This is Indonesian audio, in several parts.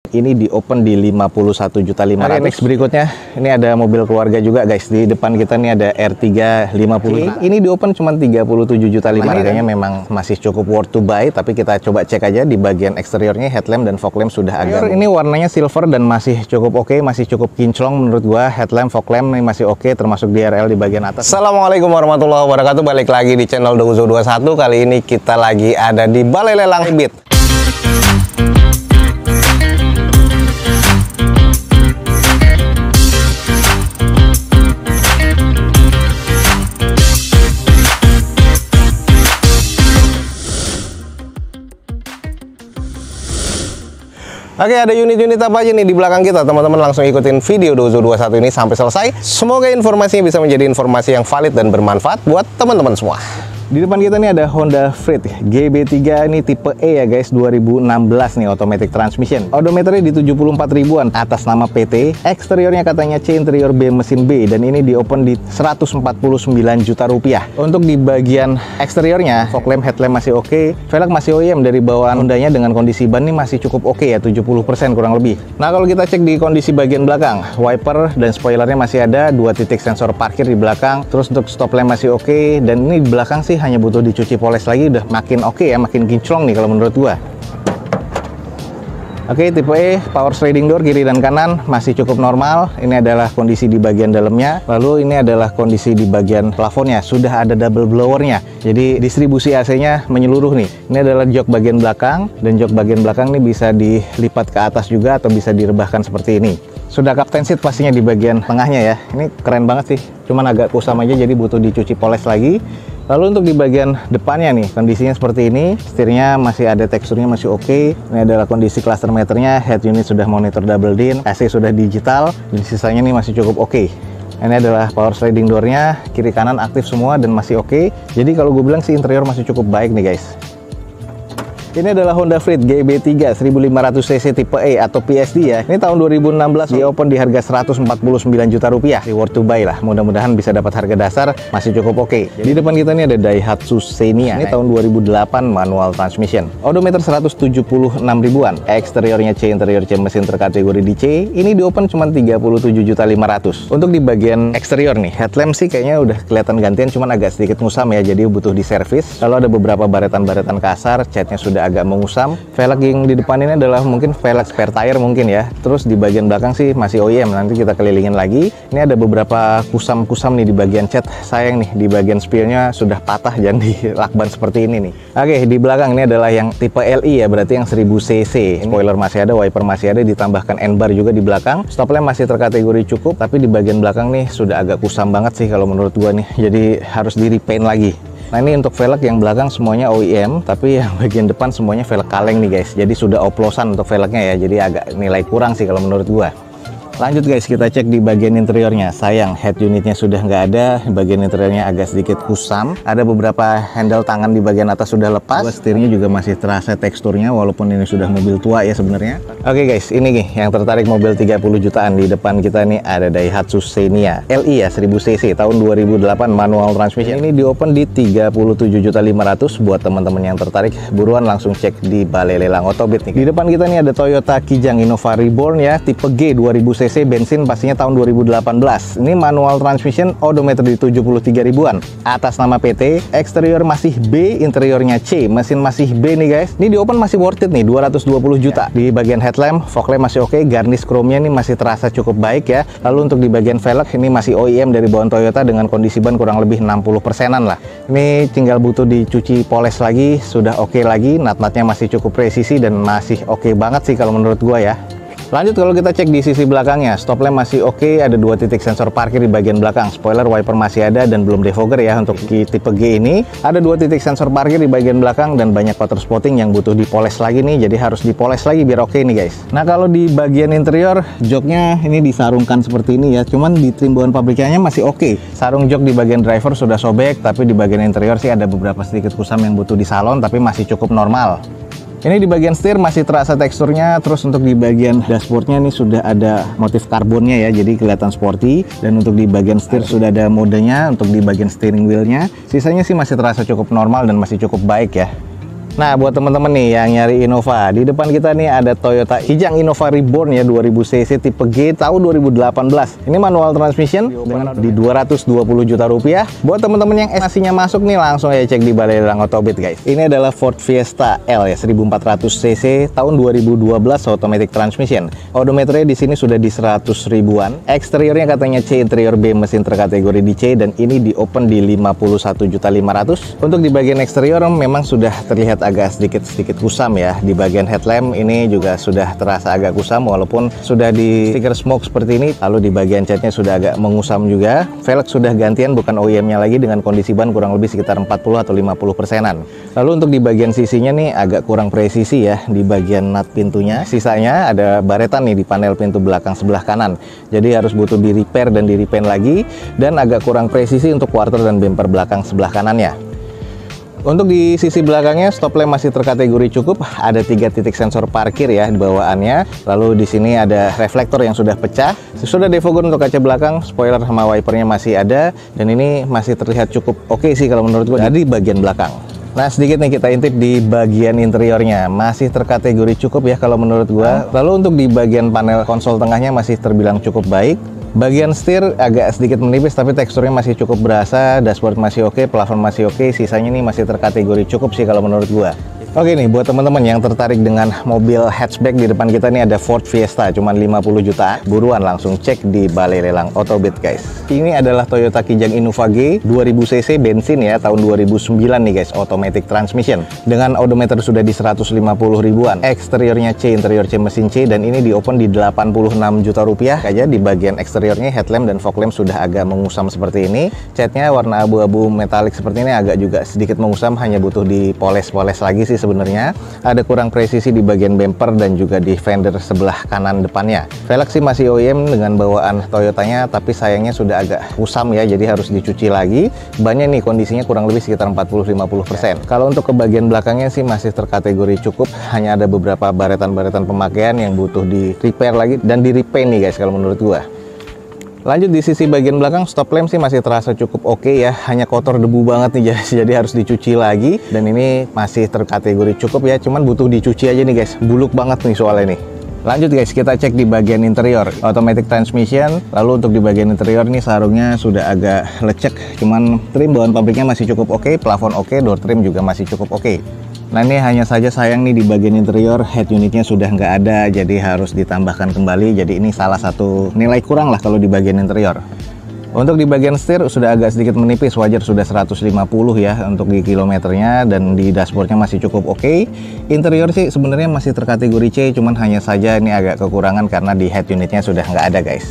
Ini di open di 51.500.000. Oke, next berikutnya ini ada mobil keluarga juga guys. Di depan kita nih ada R3 50. Ini di open cuma 37.500.000. Harganya memang masih cukup worth to buy, tapi kita coba cek aja di bagian eksteriornya, headlamp dan fog lamp sudah agak. Ini warnanya silver dan masih cukup oke, masih cukup kinclong menurut gua. Headlamp, fog lamp ini masih oke, termasuk DRL di bagian atas. Assalamualaikum warahmatullahi wabarakatuh. Balik lagi di channel Douzo21. Kali ini kita lagi ada di Balai Lelang Bibit. Oke, ada unit-unit apa aja nih di belakang kita? Teman-teman langsung ikutin video Douzo21 ini sampai selesai. Semoga informasinya bisa menjadi informasi yang valid dan bermanfaat buat teman-teman semua. Di depan kita nih ada Honda Freed GB3, ini tipe E ya guys, 2016 nih, automatic transmission. Odometernya di 74 ribuan atas nama PT. Eksteriornya katanya C, interior B, mesin B, dan ini di open di 149 juta rupiah. Untuk di bagian eksteriornya, fog lamp, headlamp masih oke, velg masih OEM dari bawaan Hondanya dengan kondisi ban ini masih cukup oke ya, 70% kurang lebih. Nah, kalau kita cek di kondisi bagian belakang, wiper dan spoilernya masih ada, 2 titik sensor parkir di belakang, terus untuk stop lamp masih oke, dan ini di belakang sih hanya butuh dicuci poles lagi, udah makin oke ya, makin kinclong nih kalau menurut gua. Oke, tipe E, power sliding door kiri dan kanan masih cukup normal. Ini adalah kondisi di bagian dalamnya. Lalu ini adalah kondisi di bagian plafonnya, sudah ada double blowernya. Jadi distribusi AC-nya menyeluruh nih. Ini adalah jok bagian belakang, dan jok bagian belakang ini bisa dilipat ke atas juga atau bisa direbahkan seperti ini. Sudah captain seat pastinya di bagian tengahnya ya. Ini keren banget sih. Cuman agak kusam aja, jadi butuh dicuci poles lagi. Lalu untuk di bagian depannya nih, kondisinya seperti ini. Setirnya masih ada, teksturnya masih oke. Ini adalah kondisi cluster meternya, head unit sudah monitor double din, AC sudah digital, dan sisanya nih masih cukup oke. Ini adalah power sliding door-nya, kiri kanan aktif semua dan masih oke. Jadi kalau gue bilang sih interior masih cukup baik nih guys. Ini adalah Honda Freed GB3 1500cc tipe E atau PSD ya. Ini tahun 2016, di open di harga 149 juta rupiah. Di worth to buy lah. Mudah-mudahan bisa dapat harga dasar, masih cukup oke. Di depan kita ini ada Daihatsu Xenia. Ini tahun 2008, manual transmission. Odometer 176 ribuan. Eksteriornya C, interior C, mesin terkategori di C. Ini di open cuma 37.500.000. Untuk di bagian eksterior nih, headlamp sih kayaknya udah kelihatan gantian, cuman agak sedikit musam ya, jadi butuh diservis. Lalu ada beberapa baretan-baretan kasar, catnya sudah agak mengusam. Velg yang di depan ini adalah mungkin velg spare tire mungkin ya. Terus di bagian belakang sih masih OEM, nanti kita kelilingin lagi. Ini ada beberapa kusam-kusam nih di bagian cat. Sayang nih, di bagian spionnya sudah patah dan di lakban seperti ini nih. Oke, di belakang ini adalah yang tipe LI ya, berarti yang 1000 cc. Spoiler masih ada, wiper masih ada, ditambahkan N-bar juga di belakang. Stop lamp masih terkategori cukup, tapi di bagian belakang nih sudah agak kusam banget sih kalau menurut gua nih. Jadi harus di repaint lagi. Nah, ini untuk velg yang belakang semuanya OEM, tapi yang bagian depan semuanya velg kaleng nih guys. Jadi sudah oplosan untuk velgnya ya, jadi agak nilai kurang sih kalau menurut gua. Lanjut guys, kita cek di bagian interiornya. Sayang, head unitnya sudah nggak ada. Bagian interiornya agak sedikit kusam. Ada beberapa handle tangan di bagian atas sudah lepas. Setirnya juga masih terasa teksturnya, walaupun ini sudah mobil tua ya sebenarnya. Oke guys, ini nih yang tertarik mobil 30 jutaan. Di depan kita nih ada Daihatsu Xenia LI ya, 1000 cc, tahun 2008, manual transmission. Ini di open di 37.500.000. Buat teman-teman yang tertarik, buruan langsung cek di Balai Lelang Otobit nih. Di depan kita nih ada Toyota Kijang Innova Reborn ya, tipe G, 2000 cc, bensin pastinya tahun 2018. Ini manual transmission, odometer di 73 ribuan. Atas nama PT, eksterior masih B, interiornya C, mesin masih B nih guys. Ini di open masih worth it nih, 220 juta. Di bagian headlamp, fog lamp masih oke, garnish chrome-nya ini masih terasa cukup baik ya. Lalu untuk di bagian velg, ini masih OEM dari bawaan Toyota dengan kondisi ban kurang lebih 60%-an lah. Ini tinggal butuh dicuci poles lagi, sudah oke lagi. Nut-nutnya masih cukup presisi dan masih oke banget sih kalau menurut gua ya. Lanjut kalau kita cek di sisi belakangnya, stop lamp masih oke, ada 2 titik sensor parkir di bagian belakang, spoiler, wiper masih ada dan belum defogger ya. Untuk tipe G ini ada 2 titik sensor parkir di bagian belakang dan banyak water spotting yang butuh dipoles lagi nih, jadi harus dipoles lagi biar oke nih guys. Nah, kalau di bagian interior, joknya ini disarungkan seperti ini ya, cuman di trim bawaan pabrikannya masih oke. Sarung jok di bagian driver sudah sobek, tapi di bagian interior sih ada beberapa sedikit kusam yang butuh disalon, tapi masih cukup normal. Ini di bagian setir masih terasa teksturnya, terus untuk di bagian dashboardnya ini sudah ada motif karbonnya ya, jadi kelihatan sporty. Dan untuk di bagian setir sudah ada modenya, untuk di bagian steering wheelnya. Sisanya sih masih terasa cukup normal dan masih cukup baik ya. Nah, buat teman-teman nih yang nyari Innova, di depan kita nih ada Toyota Kijang Innova Reborn ya 2000 cc tipe G tahun 2018. Ini manual transmission dengan di 220 juta rupiah. Buat teman-teman yang estimasinya masuk nih, langsung aja cek di Balai Lelang Autobit guys. Ini adalah Ford Fiesta L ya 1400 cc tahun 2012 automatic transmission. Odometernya di sini sudah di 100 ribuan. Eksteriornya katanya C, interior B, mesin terkategori di C, dan ini di open di 51.500.000. Untuk di bagian eksterior memang sudah terlihat agak sedikit kusam ya. Di bagian headlamp ini juga sudah terasa agak kusam walaupun sudah di stiker smoke seperti ini. Lalu di bagian catnya sudah agak mengusam juga. Velg sudah gantian, bukan OEM-nya lagi, dengan kondisi ban kurang lebih sekitar 40 atau 50%-an. Lalu untuk di bagian sisinya nih agak kurang presisi ya di bagian nut pintunya. Sisanya ada baretan nih di panel pintu belakang sebelah kanan. Jadi harus butuh di repair dan di repaint lagi, dan agak kurang presisi untuk quarter dan bumper belakang sebelah kanannya. Untuk di sisi belakangnya stop lamp masih terkategori cukup, ada 3 titik sensor parkir ya di bawaannya. Lalu di sini ada reflektor yang sudah pecah, sudah defogger untuk kaca belakang, spoiler sama wipernya masih ada, dan ini masih terlihat cukup oke sih kalau menurut gue di bagian belakang. Nah, sedikit nih kita intip di bagian interiornya, masih terkategori cukup ya kalau menurut gua. Lalu untuk di bagian panel konsol tengahnya masih terbilang cukup baik. Bagian setir agak sedikit menipis tapi teksturnya masih cukup berasa, dashboard masih oke, plafon masih oke, sisanya ini masih terkategori cukup sih kalau menurut gua. Oke nih, buat teman-teman yang tertarik dengan mobil hatchback, di depan kita nih ada Ford Fiesta, cuman 50 juta. Buruan langsung cek di Balai Lelang Autobit guys. Ini adalah Toyota Kijang Innova G 2000 cc bensin ya, tahun 2009 nih guys, automatic transmission. Dengan odometer sudah di 150 ribuan. Eksteriornya C, interior C, mesin C, dan ini di open di 86 juta rupiah aja. Di bagian eksteriornya headlamp dan fog lamp sudah agak mengusam seperti ini. Catnya warna abu-abu metalik seperti ini, agak juga sedikit mengusam, hanya butuh dipoles-poles lagi sih sebenarnya. Ada kurang presisi di bagian bumper dan juga di fender sebelah kanan depannya. Velg sih masih OEM dengan bawaan Toyotanya, tapi sayangnya sudah agak kusam ya, jadi harus dicuci lagi. Bannya nih kondisinya kurang lebih sekitar 40-50%. Kalau untuk ke bagian belakangnya sih masih terkategori cukup, hanya ada beberapa baretan-baretan pemakaian yang butuh di repair lagi dan di repaint nih guys kalau menurut gua. Lanjut di sisi bagian belakang, stop lamp sih masih terasa cukup oke ya, hanya kotor debu banget nih guys, jadi harus dicuci lagi. Dan ini masih terkategori cukup ya, cuman butuh dicuci aja nih guys, buluk banget nih soalnya nih. Lanjut guys, kita cek di bagian interior, automatic transmission. Lalu untuk di bagian interior nih sarungnya sudah agak lecek, cuman trim bawaan pabriknya masih cukup oke, plafon oke, door trim juga masih cukup oke. Nah ini hanya saja sayang nih di bagian interior head unitnya sudah nggak ada, jadi harus ditambahkan kembali. Jadi ini salah satu nilai kurang lah kalau di bagian interior. Untuk di bagian setir sudah agak sedikit menipis, wajar sudah 150 ya untuk di kilometernya, dan di dashboardnya masih cukup oke. Interior sih sebenarnya masih terkategori C, cuman hanya saja ini agak kekurangan karena di head unitnya sudah nggak ada guys.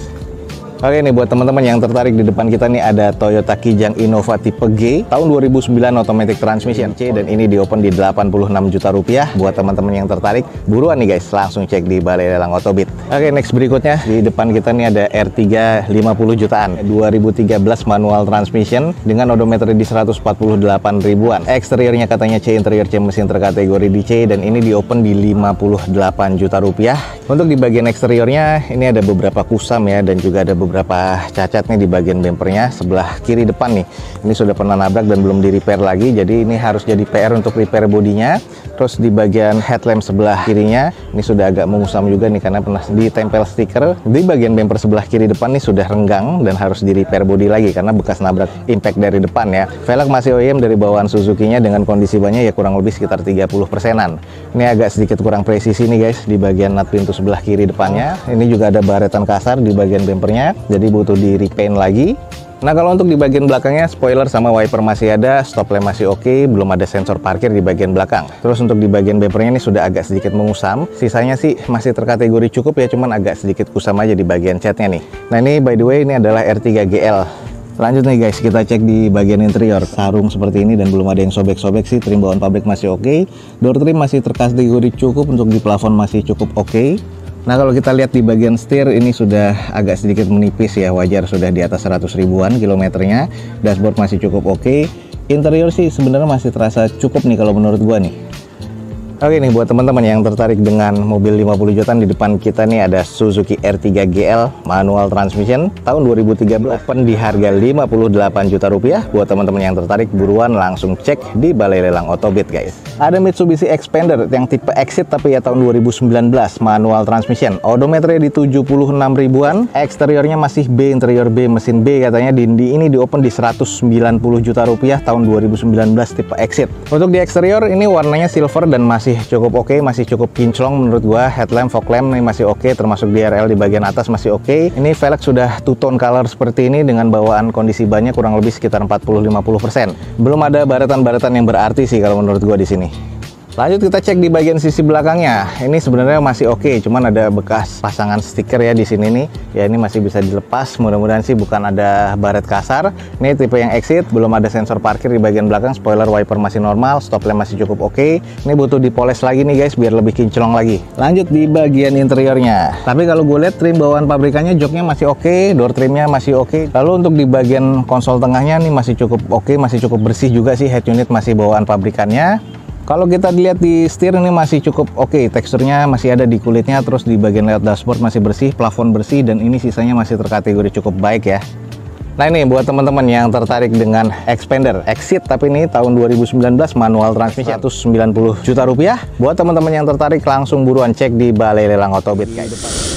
Oke nih, buat teman-teman yang tertarik, di depan kita nih ada Toyota Kijang Innova tipe G tahun 2009 automatic transmission C, dan ini di open di 86 juta rupiah. Buat teman-teman yang tertarik, buruan nih guys, langsung cek di Balai Lelang Autobit. Oke, next berikutnya di depan kita nih ada R3 50 jutaan 2013 manual transmission dengan odometer di 148 ribuan. Eksteriornya katanya C, interior C, mesin terkategori di C, dan ini di open di 58 juta rupiah. Untuk di bagian eksteriornya ini ada beberapa kusam ya, dan juga ada beberapa cacat nih di bagian bempernya sebelah kiri depan nih. Ini sudah pernah nabrak dan belum di repair lagi, jadi ini harus jadi PR untuk repair bodinya. Terus di bagian headlamp sebelah kirinya ini sudah agak mengusam juga nih karena pernah ditempel stiker. Di bagian bemper sebelah kiri depan nih sudah renggang dan harus di repair bodi lagi karena bekas nabrak impact dari depan ya. Velg masih OEM dari bawaan Suzuki-nya dengan kondisi bannya ya kurang lebih sekitar 30%-an. Ini agak sedikit kurang presisi nih guys di bagian nut pintu sebelah kiri depannya. Ini juga ada baretan kasar di bagian bempernya, jadi butuh di repaint lagi. Nah kalau untuk di bagian belakangnya, spoiler sama wiper masih ada, stop lamp masih oke, belum ada sensor parkir di bagian belakang. Terus untuk di bagian bempernya ini sudah agak sedikit mengusam, sisanya sih masih terkategori cukup ya, cuman agak sedikit kusam aja di bagian catnya nih. Nah ini by the way ini adalah R3 GL. Lanjut nih guys, kita cek di bagian interior. Sarung seperti ini dan belum ada yang sobek-sobek sih, trim bawaan pabrik masih oke, door trim masih terkategori cukup, untuk di plafon masih cukup oke. Nah kalau kita lihat di bagian setir ini sudah agak sedikit menipis ya, wajar sudah di atas 100 ribuan kilometernya. Dashboard masih cukup oke. Interior sih sebenarnya masih terasa cukup nih kalau menurut gua nih. Oke nih, buat teman-teman yang tertarik dengan mobil 50 jutaan, di depan kita nih ada Suzuki R3 GL manual transmission tahun 2013, open di harga 58 juta rupiah. Buat teman-teman yang tertarik, buruan langsung cek di Balai Lelang Otobit guys. Ada Mitsubishi Xpander yang tipe Exit tapi ya tahun 2019, manual transmission, odometernya di 76 ribuan, eksteriornya masih B, interior B, mesin B katanya. Ini di open di 190 juta rupiah tahun 2019 tipe Exit. Untuk di eksterior ini warnanya silver dan masih cukup oke, masih cukup kinclong menurut gua. Headlamp, fog lamp ini masih oke, termasuk DRL di bagian atas masih oke. Ini velg sudah two tone color seperti ini dengan bawaan kondisi bannya kurang lebih sekitar 40-50%. Belum ada baratan-baratan yang berarti sih kalau menurut gua di sini. Lanjut kita cek di bagian sisi belakangnya. Ini sebenarnya masih oke, cuman ada bekas pasangan stiker ya di sini nih. Ya ini masih bisa dilepas. Mudah-mudahan sih bukan ada baret kasar. Ini tipe yang Exit, belum ada sensor parkir di bagian belakang. Spoiler wiper masih normal, stop lamp masih cukup oke. Ini butuh dipoles lagi nih guys biar lebih kinclong lagi. Lanjut di bagian interiornya. Tapi kalau gue lihat trim bawaan pabrikannya, joknya masih oke, door trimnya masih oke. Lalu untuk di bagian konsol tengahnya nih masih cukup oke, masih cukup bersih juga sih. Head unit masih bawaan pabrikannya. Kalau kita lihat di setir ini masih cukup oke, teksturnya masih ada di kulitnya, terus di bagian layout dashboard masih bersih, plafon bersih, dan ini sisanya masih terkategori cukup baik ya. Nah ini buat teman-teman yang tertarik dengan Xpander Exit tapi ini tahun 2019 manual transmission 190 juta rupiah. Buat teman-teman yang tertarik langsung buruan cek di Balai Lelang Otobit guys.